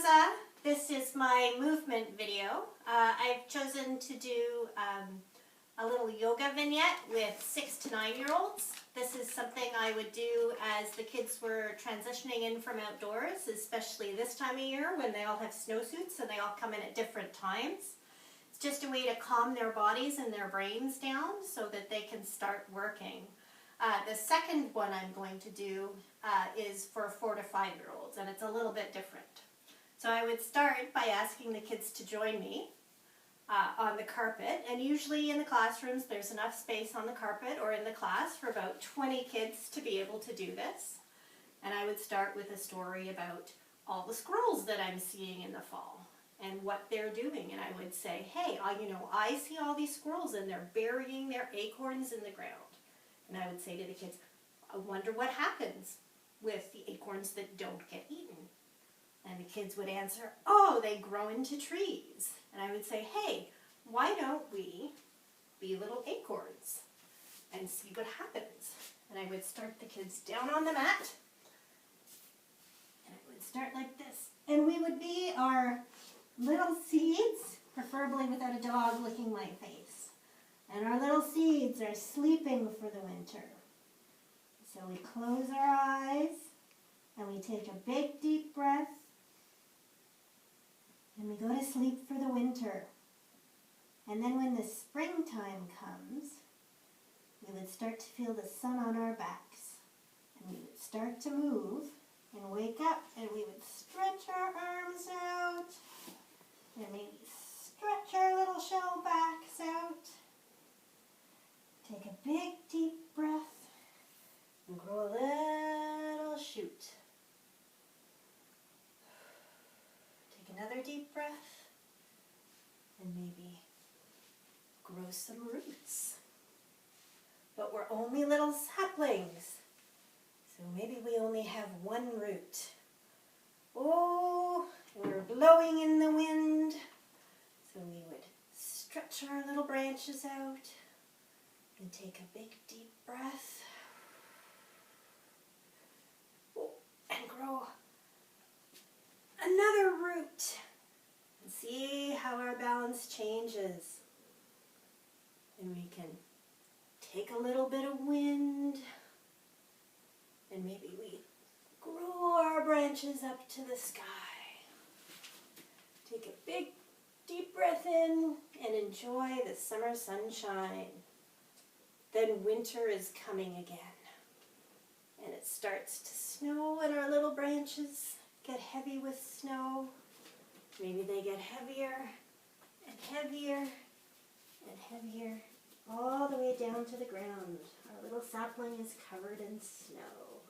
Rosa. This is my movement video. I've chosen to do a little yoga vignette with 6 to 9-year-olds. This is something I would do as the kids were transitioning in from outdoors, especially this time of year when they all have snowsuits and they all come in at different times. It's just a way to calm their bodies and their brains down so that they can start working. The second one I'm going to do is for 4 to 5-year-olds, and it's a little bit different. So I would start by asking the kids to join me on the carpet, and usually in the classrooms there's enough space on the carpet or in the class for about 20 kids to be able to do this. And I would start with a story about all the squirrels that I'm seeing in the fall and what they're doing, and I would say, hey, I see all these squirrels and they're burying their acorns in the ground. And I would say to the kids, I wonder what happens with the acorns that don't get eaten. And the kids would answer, oh, they grow into trees. And I would say, hey, why don't we be little acorns and see what happens? And I would start the kids down on the mat. And I would start like this. And we would be our little seeds, preferably without a dog licking my face. And our little seeds are sleeping for the winter. So we close our eyes and we take a big deep breath and we go to sleep for the winter. And then when the springtime comes, we would start to feel the sun on our backs. And we would start to move and wake up, and we would stretch our arms out and maybe stretch our little shell backs out. Take a big deep breath and grow a little shoot. Take another deep breath and maybe grow some roots. But we're only little saplings, so maybe we only have one root. Oh, and we're blowing in the wind, so we would stretch our little branches out. And take a big deep breath. Oh, and grow another root. And see how our balance changes. And we can take a little bit of wind. And maybe we grow our branches up to the sky. Take a big deep breath in and enjoy the summer sunshine. Then winter is coming again, and it starts to snow, and our little branches get heavy with snow. Maybe they get heavier and heavier and heavier, all the way down to the ground. Our little sapling is covered in snow.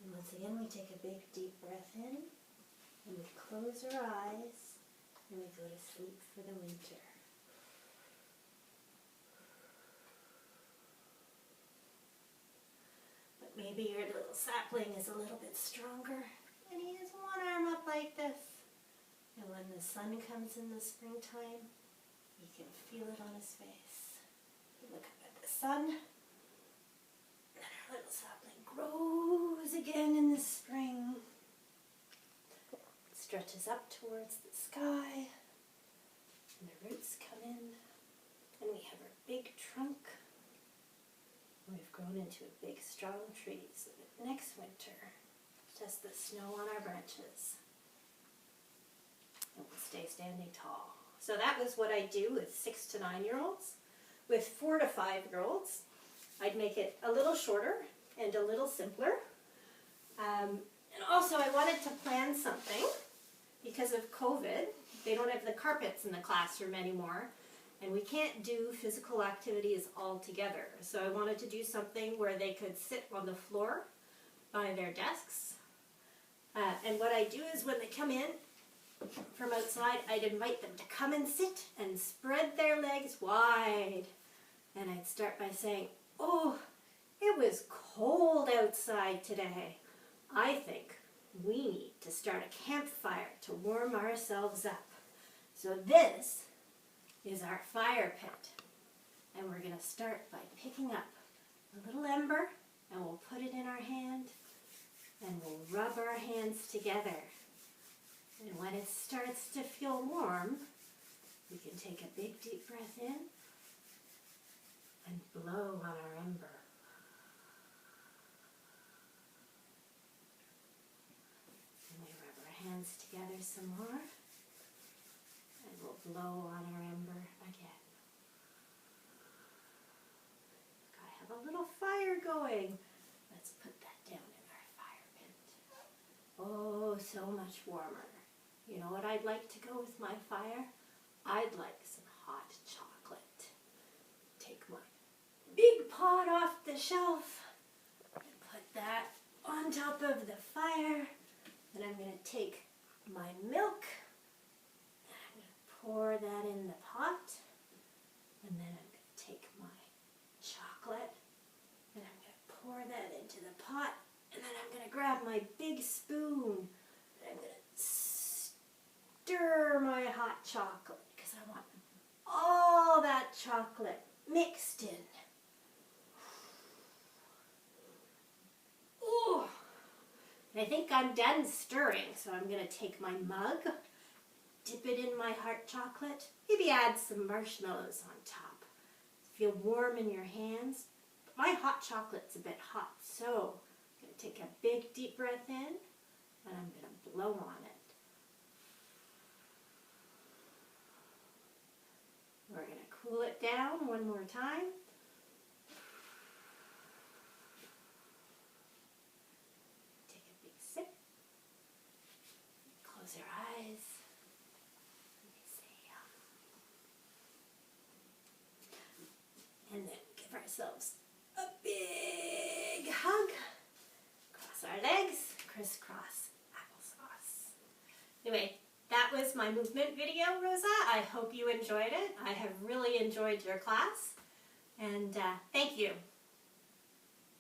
And once again, we take a big deep breath in, and we close our eyes, and we go to sleep for the winter. Maybe your little sapling is a little bit stronger, and he has one arm up like this. And when the sun comes in the springtime, you can feel it on his face. You look up at the sun, and our little sapling grows again in the spring. It stretches up towards the sky, and the roots come in, and we have our big trunk. We've grown into a big, strong tree so that next winter, just the snow on our branches, and we'll stay standing tall. So that was what I do with 6 to 9-year-olds. With 4 to 5-year-olds, I'd make it a little shorter and a little simpler. And also I wanted to plan something because of COVID. They don't have the carpets in the classroom anymore. And we can't do physical activities all together. So I wanted to do something where they could sit on the floor by their desks. And what I do is when they come in from outside, I'd invite them to come and sit and spread their legs wide. And I'd start by saying, oh, it was cold outside today. I think we need to start a campfire to warm ourselves up. So this is our fire pit. And we're going to start by picking up a little ember, and we'll put it in our hand, and we'll rub our hands together. And when it starts to feel warm, we can take a big deep breath in and blow on our ember. And we rub our hands together some more, and we'll blow on our ember again. I have a little fire going. Let's put that down in our fire pit. Oh, so much warmer. You know what I'd like to go with my fire? I'd like some hot chocolate. Take my big pot off the shelf and put that on top of the fire. And I'm going to take my milk and I'm going to pour that in the pot. And then I'm going to take my chocolate and I'm going to pour that into the pot. And then I'm going to grab my big spoon and I'm going to stir my hot chocolate because I want all that chocolate mixed in. Ooh. And I think I'm done stirring, so I'm going to take my mug, dip it in my hot chocolate, maybe add some marshmallows on top. Feel warm in your hands. But my hot chocolate's a bit hot, so I'm going to take a big deep breath in and I'm going to blow on it. We're going to cool it down one more time. Take a big sip. Close your eyes. Let me say and then give ourselves a big hug. Cross our legs, crisscross applesauce. Anyway, that was my movement video, Rosa. I hope you enjoyed it. I have really enjoyed your class, and thank you.